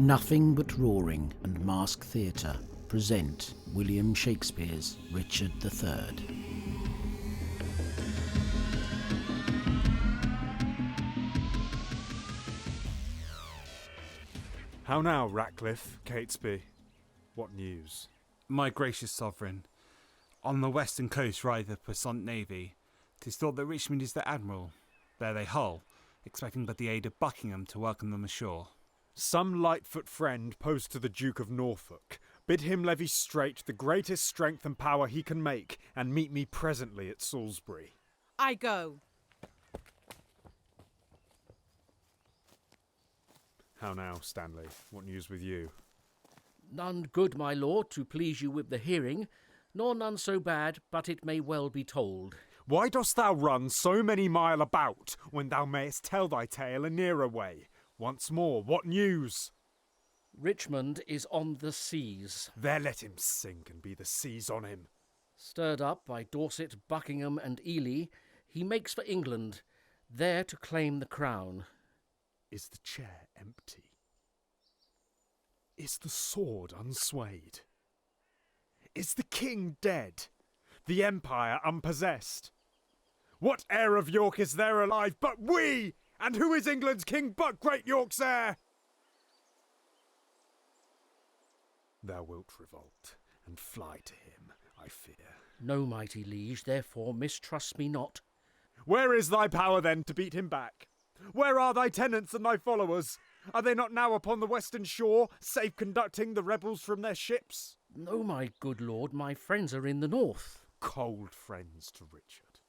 Nothing But Roaring and Masque Theatre present William Shakespeare's Richard III. How now, Ratcliffe, Catesby? What news? My gracious sovereign, on the western coast ride the puissant navy. 'Tis thought that Richmond is the admiral. There they hull, expecting but the aid of Buckingham to welcome them ashore. Some Lightfoot friend post to the Duke of Norfolk. Bid him levy straight the greatest strength and power he can make, and meet me presently at Salisbury. I go. How now, Stanley? What news with you? None good, my lord, to please you with the hearing, nor none so bad, but it may well be told. Why dost thou run so many mile about, when thou mayest tell thy tale a nearer way? Once more, what news? Richmond is on the seas. There let him sink, and be the seas on him. Stirred up by Dorset, Buckingham and Ely, he makes for England, there to claim the crown. Is the chair empty? Is the sword unswayed? Is the king dead? The empire unpossessed? What heir of York is there alive but we? And who is England's king but great York's heir? Thou wilt revolt, and fly to him, I fear. No, mighty liege, therefore mistrust me not. Where is thy power then to beat him back? Where are thy tenants and thy followers? Are they not now upon the western shore, safe conducting the rebels from their ships? No, my good lord, my friends are in the north. Cold friends to Richard.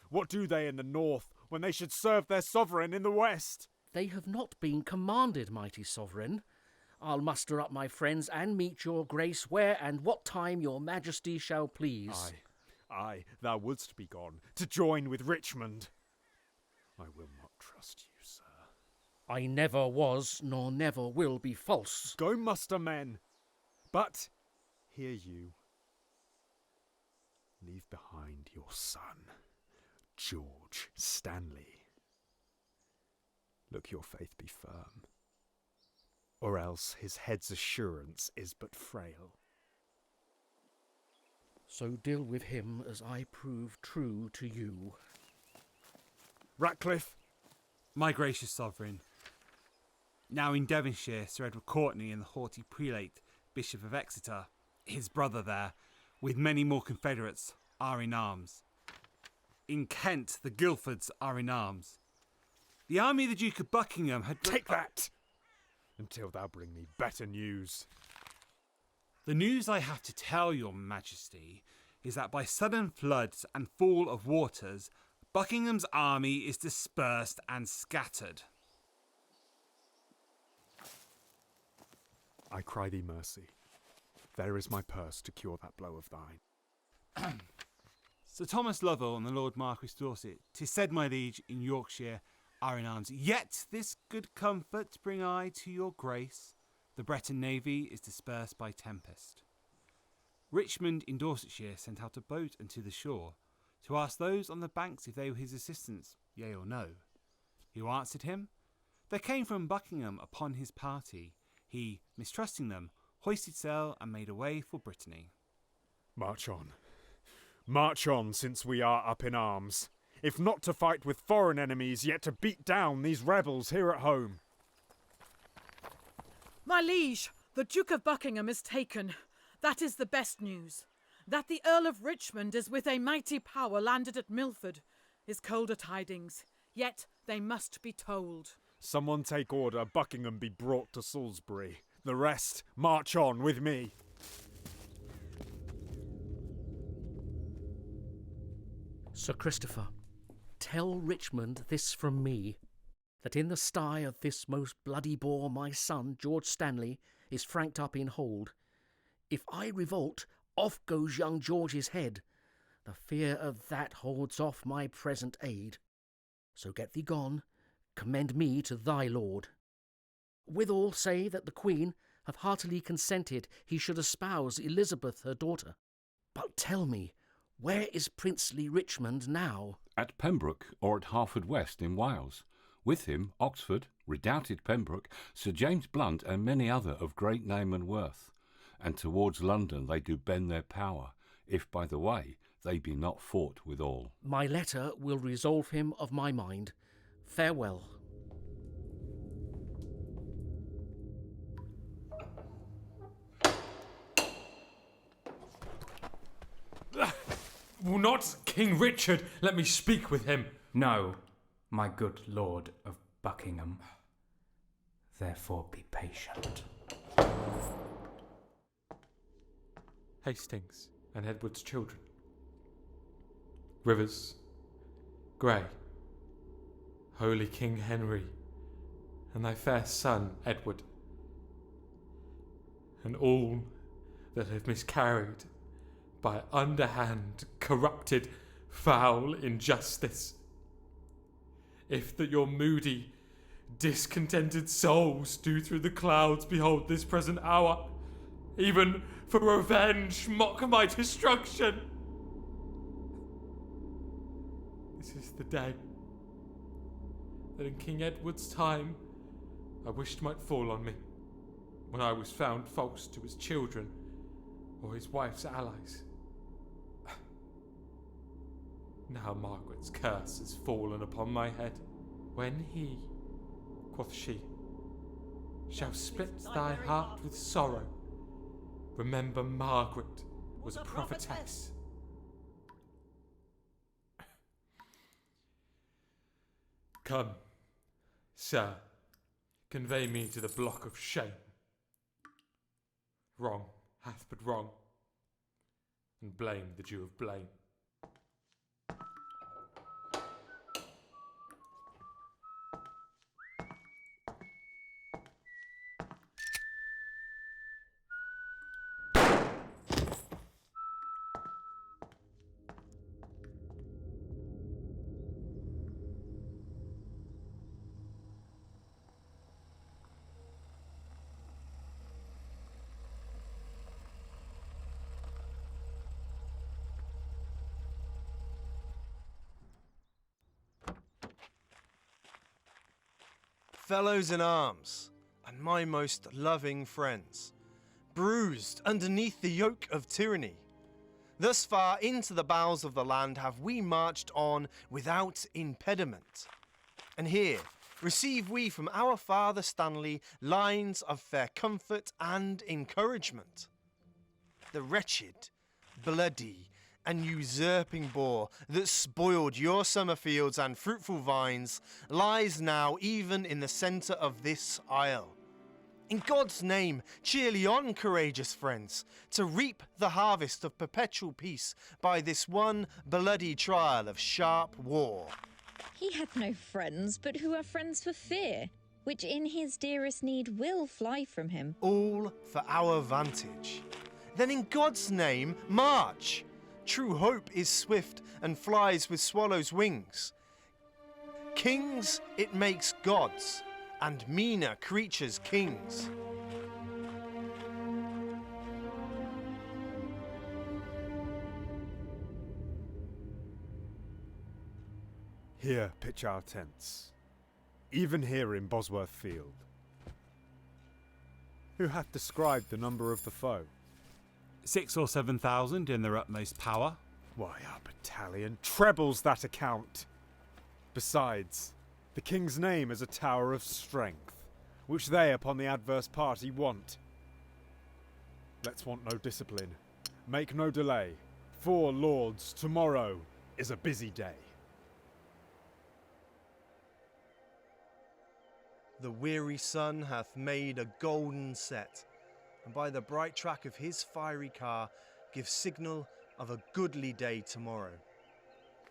What do they in the north, when they should serve their sovereign in the west? They have not been commanded, mighty sovereign. I'll muster up my friends and meet your grace where and what time your majesty shall please. Aye, thou wouldst be gone, to join with Richmond. I will not trust you, sir. I never was, nor never will be false. Go muster men. But, hear you, leave behind your son, George Stanley. Look your faith be firm, or else his head's assurance is but frail. So deal with him as I prove true to you. Ratcliffe. My gracious sovereign, now in Devonshire, Sir Edward Courtenay and the haughty prelate, Bishop of Exeter, his brother there, with many more confederates, are in arms. In Kent, the Guilfords are in arms. The army of the Duke of Buckingham had... Take that! Until thou bring me better news. The news I have to tell your majesty is that by sudden floods and fall of waters, Buckingham's army is dispersed and scattered. I cry thee mercy. There is my purse to cure that blow of thine. Sir Thomas Lovell and the Lord Marquis Dorset, 'tis said, my liege, in Yorkshire are in arms. Yet this good comfort bring I to your grace. The Breton navy is dispersed by tempest. Richmond in Dorsetshire sent out a boat unto the shore, to ask those on the banks if they were his assistants, yea or no. Who answered him? There came from Buckingham upon his party. He, mistrusting them, hoisted sail and made away for Brittany. March on. March on, since we are up in arms. If not to fight with foreign enemies, yet to beat down these rebels here at home. My liege, the Duke of Buckingham is taken. That is the best news. That the Earl of Richmond is with a mighty power landed at Milford is colder tidings, yet they must be told. Someone take order, Buckingham be brought to Salisbury. The rest, march on with me. Sir Christopher, tell Richmond this from me, that in the sty of this most bloody boar my son, George Stanley, is franked up in hold. If I revolt, off goes young George's head. The fear of that holds off my present aid. So get thee gone, commend me to thy lord. Withal say that the Queen have heartily consented he should espouse Elizabeth her daughter. But tell me, where is princely Richmond now? At Pembroke or at Harford West in Wales, With him, Oxford, redoubted Pembroke, Sir James Blunt, and many other of great name and worth. And towards London they do bend their power, if by the way they be not fought withal. My letter will resolve him of my mind. Farewell. Will not King Richard let me speak with him? No, my good lord of Buckingham. Therefore be patient. Hastings and Edward's children. Rivers, Grey, Holy King Henry, and thy fair son Edward, and all that have miscarried by underhand, corrupted, foul injustice. If that your moody, discontented souls do through the clouds behold this present hour, even for revenge mock my destruction. This is the day that in King Edward's time I wished might fall on me, when I was found false to his children or his wife's allies. Now Margaret's curse has fallen upon my head. When he, quoth she, shall split thy heart with sorrow, remember Margaret was a prophetess. Come, sir, convey me to the block of shame. Wrong hath but wrong, and blame the due of blame. Fellows in arms, and my most loving friends, bruised underneath the yoke of tyranny. Thus far into the bowels of the land have we marched on without impediment. And here receive we from our father Stanley lines of fair comfort and encouragement. The wretched, bloody, and usurping boar that spoiled your summer fields and fruitful vines lies now even in the centre of this isle. In God's name, cheerly on, courageous friends, to reap the harvest of perpetual peace by this one bloody trial of sharp war. He hath no friends, but who are friends for fear, which in his dearest need will fly from him. All for our vantage. Then in God's name, march! True hope is swift and flies with swallows' wings. Kings it makes gods, and meaner creatures kings. Here pitch our tents, even here in Bosworth Field. Who hath described the number of the foe? 6,000 or 7,000 in their utmost power. Why, our battalion trebles that account. Besides, the king's name is a tower of strength, which they upon the adverse party want. Let's want no discipline, make no delay. 4 lords, tomorrow is a busy day. The weary sun hath made a golden set, and by the bright track of his fiery car gives signal of a goodly day tomorrow.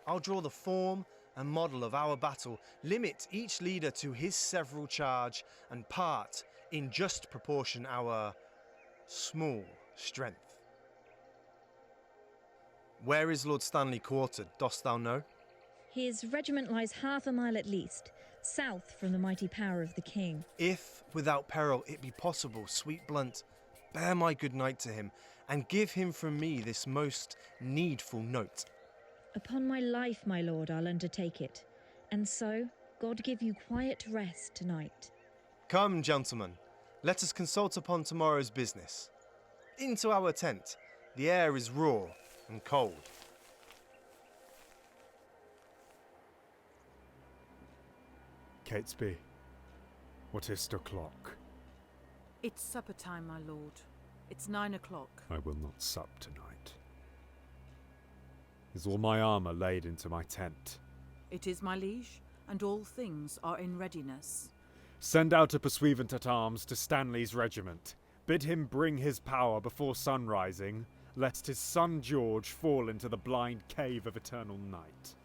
I'll draw the form and model of our battle, limit each leader to his several charge, and part in just proportion our small strength. Where is Lord Stanley quartered, dost thou know? His regiment lies half a mile at least, south from the mighty power of the king. If, without peril, it be possible, sweet Blunt, bear my good night to him, and give him from me this most needful note. Upon my life, my lord, I'll undertake it, and so God give you quiet rest tonight. Come, gentlemen, let us consult upon tomorrow's business. Into our tent. The air is raw and cold. Catesby, what is the clock? It's supper time, my lord. It's 9 o'clock. I will not sup tonight. Is all my armour laid into my tent? It is, my liege, and all things are in readiness. Send out a pursuivant at arms to Stanley's regiment. Bid him bring his power before sunrising, lest his son George fall into the blind cave of eternal night.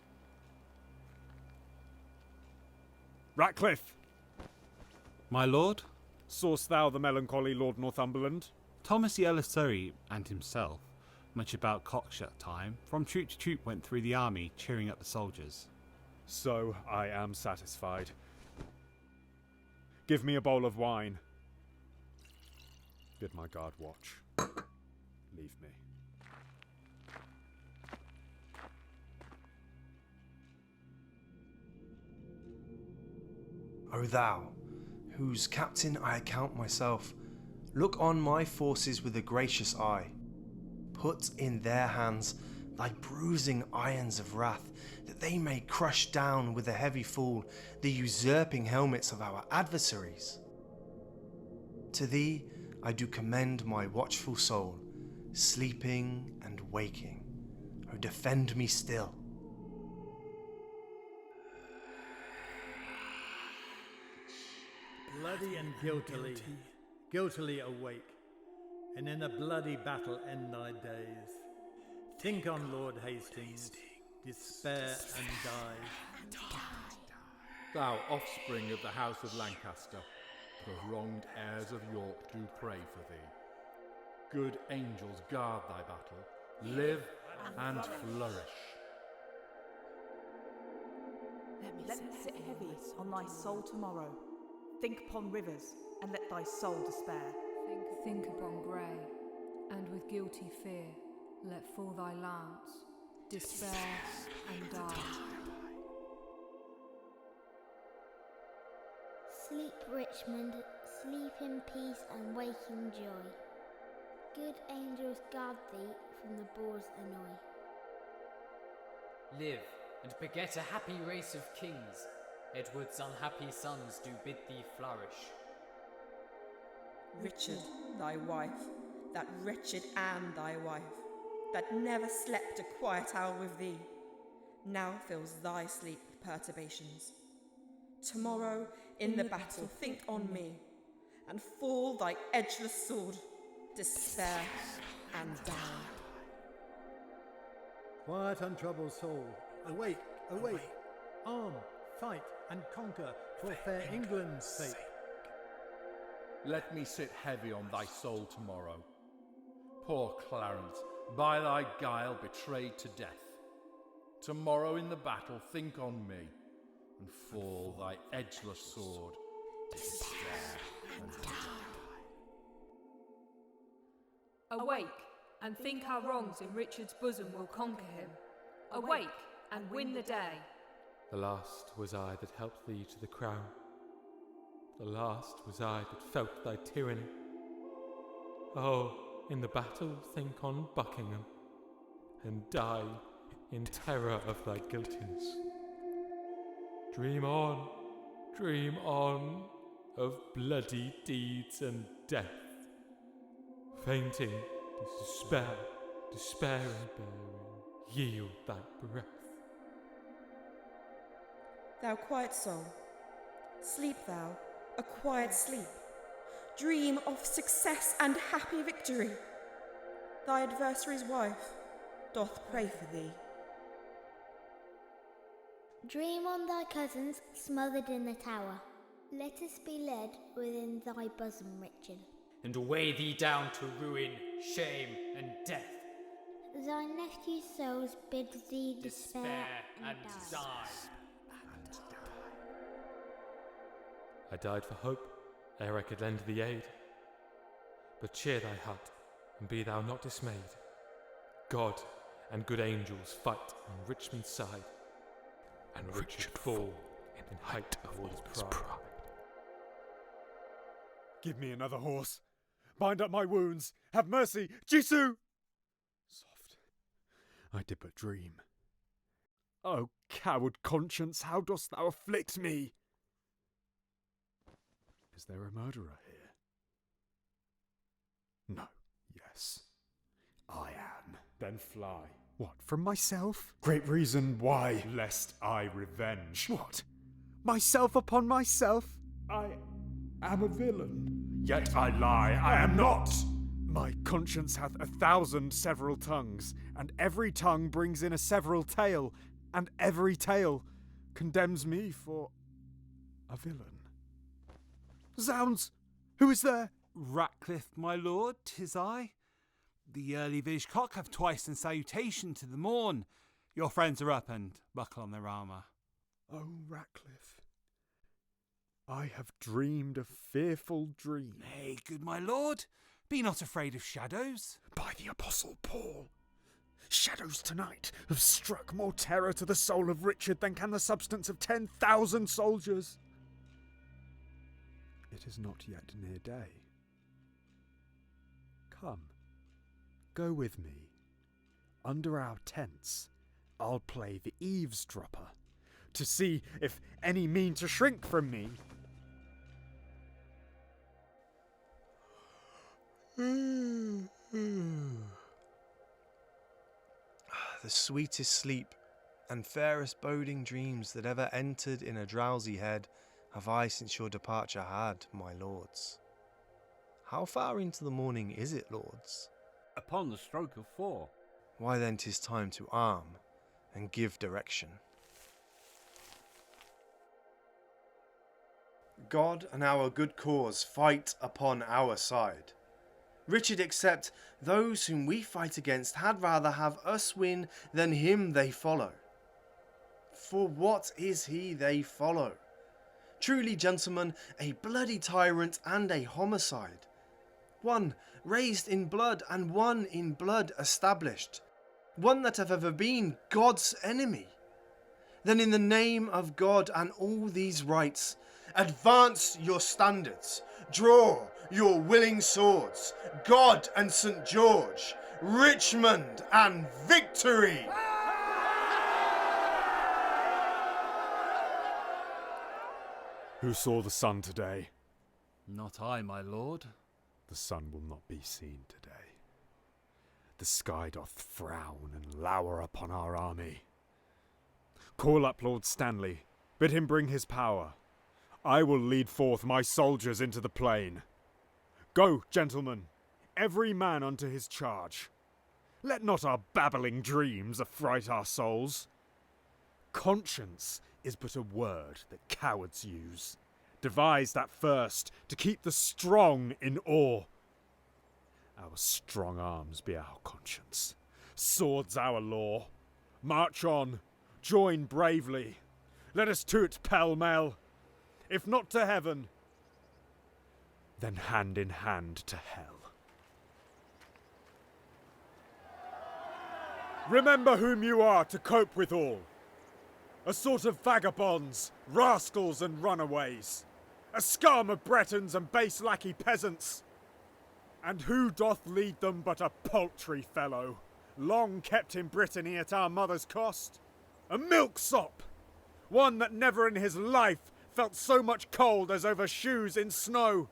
Ratcliffe! My lord? Saw'st thou the melancholy Lord Northumberland? Thomas the Earl of Surrey and himself, much about cockshut time, from troop to troop went through the army, cheering up the soldiers. So I am satisfied. Give me a bowl of wine. Bid my guard watch. Leave me. O thou, whose captain I account myself, look on my forces with a gracious eye. Put in their hands thy bruising irons of wrath, that they may crush down with a heavy fall the usurping helmets of our adversaries. To thee I do commend my watchful soul, sleeping and waking. O defend me still. Bloody and guiltily awake, and in a bloody battle end thy days. Think on Lord Hastings, despair and die. Thou offspring of the house of Lancaster, the wronged heirs of York do pray for thee. Good angels guard thy battle, live and flourish. Let me sit heavy on thy soul tomorrow. Think upon rivers, and let thy soul despair. Think upon grey, and with guilty fear, let fall thy lance, despair and die. Sleep, Richmond, sleep in peace and wake in joy. Good angels guard thee from the boar's annoy. Live, and beget a happy race of kings. Edward's unhappy sons do bid thee flourish. Richard, thy wife, that wretched Anne thy wife, that never slept a quiet hour with thee, now fills thy sleep with perturbations. Tomorrow in the battle think on me, and fall thy edgeless sword, despair and die. Quiet, untroubled soul, awake, awake, arm, fight and conquer for fair England's sake. Let me sit heavy on thy soul tomorrow. Poor Clarence, by thy guile betrayed to death. Tomorrow in the battle think on me, and fall thy edgeless sword, despair and die. Awake, and think our wrongs in Richard's bosom will conquer him. Awake, and win the day. The last was I that helped thee to the crown. The last was I that felt thy tyranny. Oh, in the battle think on Buckingham, and die in terror of thy guiltiness. Dream on of bloody deeds and death. Fainting, despair and bearing, yield thy breath. Thou quiet soul, sleep thou, a quiet sleep. Dream of success and happy victory. Thy adversary's wife doth pray for thee. Dream on thy cousins smothered in the tower. Let us be led within thy bosom, Richard. And weigh thee down to ruin, shame, and death. Thy nephew's souls bid thee despair and die. I died for hope, ere I could lend thee aid. But cheer thy heart, and be thou not dismayed. God and good angels fight on Richmond's side, and Richard fall in height of all his pride. Give me another horse. Bind up my wounds. Have mercy. Jisoo! Soft. I did but dream. O coward conscience, how dost thou afflict me? Is there a murderer here? No. Yes. I am. Then fly. What, from myself? Great reason why. Lest I revenge. What? Myself upon myself? I am a villain. Yet I lie, I am not! My conscience hath 1,000 several tongues, and every tongue brings in a several tale, and every tale condemns me for a villain. Zounds! Who is there? Ratcliffe, my lord, 'tis I. The early village cock have twice in salutation to the morn. Your friends are up and buckle on their armour. Oh, Ratcliffe, I have dreamed a fearful dream. Nay, good my lord, be not afraid of shadows. By the Apostle Paul, shadows tonight have struck more terror to the soul of Richard than can the substance of 10,000 soldiers. It is not yet near day. Come, go with me. Under our tents, I'll play the eavesdropper, to see if any mean to shrink from me. The sweetest sleep and fairest boding dreams that ever entered in a drowsy head have I since your departure had, my lords. How far into the morning is it, lords? Upon the stroke of 4. Why then 'tis time to arm and give direction. God and our good cause fight upon our side. Richard, except those whom we fight against had rather have us win than him they follow. For what is he they follow? Truly, gentlemen, a bloody tyrant and a homicide. One raised in blood and one in blood established. One that have ever been God's enemy. Then in the name of God and all these rights, advance your standards, draw your willing swords, God and St. George, Richmond and victory! Who saw the sun today? Not I, my lord. The sun will not be seen today. The sky doth frown and lower upon our army. Call up Lord Stanley, bid him bring his power. I will lead forth my soldiers into the plain. Go, gentlemen, every man unto his charge. Let not our babbling dreams affright our souls. Conscience is but a word that cowards use, devised at first to keep the strong in awe. Our strong arms be our conscience, swords our law. March on, join bravely, let us to't pell-mell. If not to heaven, then hand in hand to hell. Remember whom you are to cope with all. A sort of vagabonds, rascals and runaways. A scum of Bretons and base lackey peasants. And who doth lead them but a paltry fellow, long kept in Brittany at our mother's cost? A milksop! One that never in his life felt so much cold as over shoes in snow.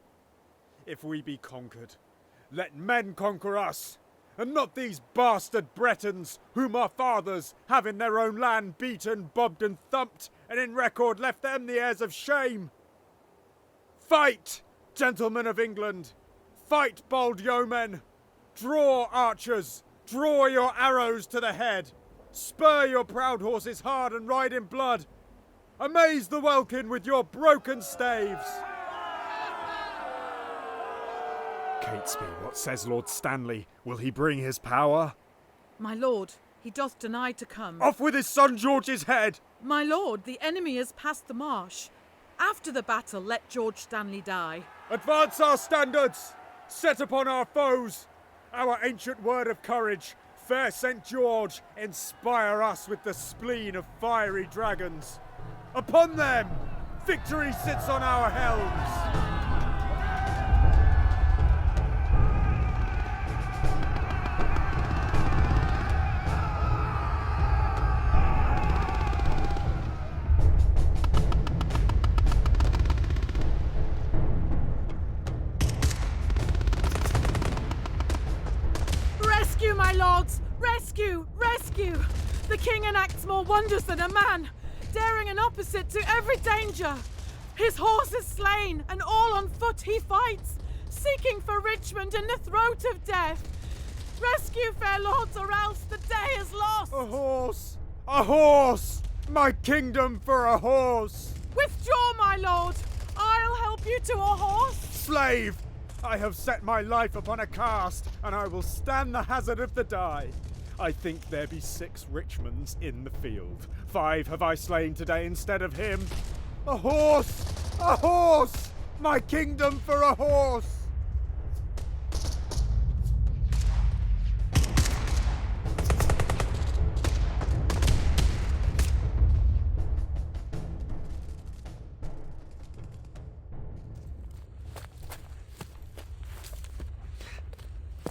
If we be conquered, let men conquer us, and not these bastard Bretons, whom our fathers have in their own land beaten, bobbed and thumped, and in record left them the heirs of shame. Fight, gentlemen of England! Fight, bold yeomen! Draw, archers! Draw your arrows to the head! Spur your proud horses hard and ride in blood! Amaze the welkin with your broken staves! Catesby, what says Lord Stanley? Will he bring his power? My lord, he doth deny to come. Off with his son George's head! My lord, the enemy has passed the marsh. After the battle, let George Stanley die. Advance our standards! Set upon our foes! Our ancient word of courage, fair St. George, inspire us with the spleen of fiery dragons. Upon them! Victory sits on our helms! Rescue, my lords! Rescue! Rescue! The king enacts more wonders than a man, daring an opposite to every danger. His horse is slain, and all on foot he fights, seeking for Richmond in the throat of death. Rescue, fair lords, or else the day is lost! A horse! A horse! My kingdom for a horse! Withdraw, my lord! I'll help you to a horse! Slave! I have set my life upon a cast, and I will stand the hazard of the die. I think there be 6 Richmonds in the field. 5 have I slain today instead of him. A horse! A horse! My kingdom for a horse!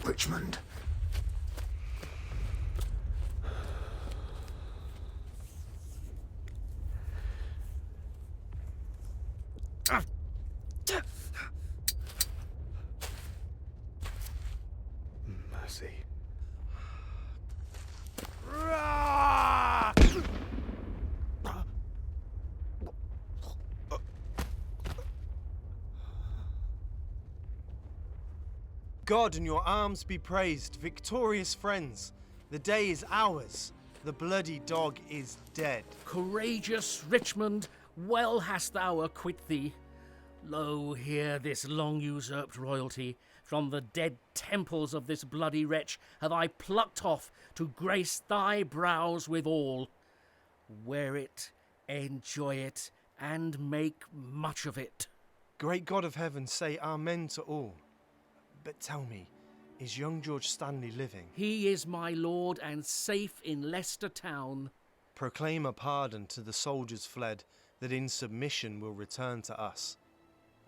Richmond. Mercy. God in your arms be praised, victorious friends. The day is ours. The bloody dog is dead. Courageous Richmond, well hast thou acquit thee. Lo, here this long usurped royalty from the dead temples of this bloody wretch have I plucked off to grace thy brows withal. Wear it, enjoy it, and make much of it. Great God of heaven, say amen to all. But tell me, is young George Stanley living? He is my lord and safe in Leicester town. Proclaim a pardon to the soldiers fled, that in submission will return to us.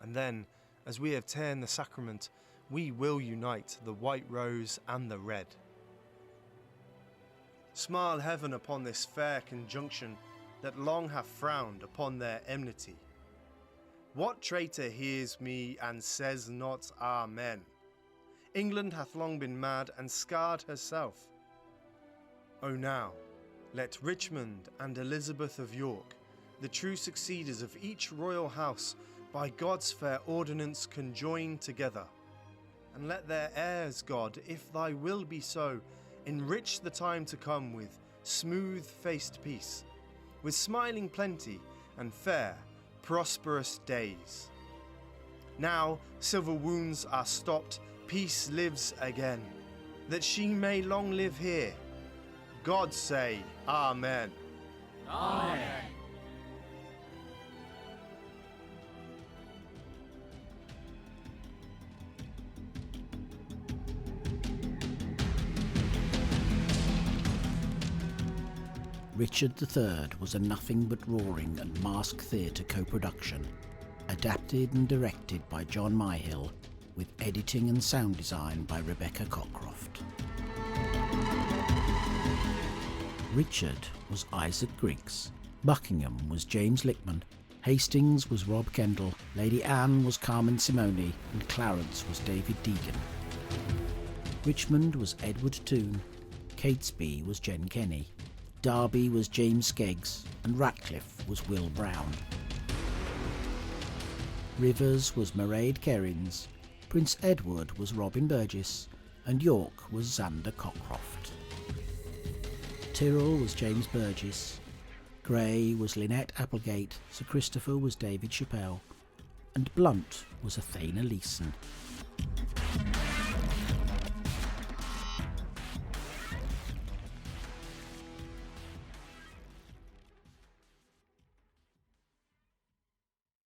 And then, as we have ta'en the sacrament, we will unite the white rose and the red. Smile heaven upon this fair conjunction that long hath frowned upon their enmity. What traitor hears me and says not amen? England hath long been mad and scarred herself. O now, let Richmond and Elizabeth of York, the true succeeders of each royal house, by God's fair ordinance conjoin together. And let their heirs, God, if thy will be so, enrich the time to come with smooth-faced peace, with smiling plenty and fair, prosperous days. Now civil wounds are stopped, peace lives again, that she may long live here. God say, amen. Amen. Richard III was a nothing but roaring and Masque theatre co-production, adapted and directed by John Myhill, with editing and sound design by Rebecca Cockcroft. Richard was Isaac Griggs, Buckingham was James Lickman, Hastings was Rob Kendall, Lady Anne was Carmen Simoni, and Clarence was David Deegan. Richmond was Edward Toone, Catesby was Jen Kenny, Derby was James Skeggs, and Ratcliffe was Will Brown. Rivers was Mairead Kearins, Prince Edward was Robin Burgess, and York was Xander Cockcroft. Tyrrel was James Burgess, Grey was Lynette Applegate, Sir Christopher was David Chappell, and Blunt was Athana Leeson.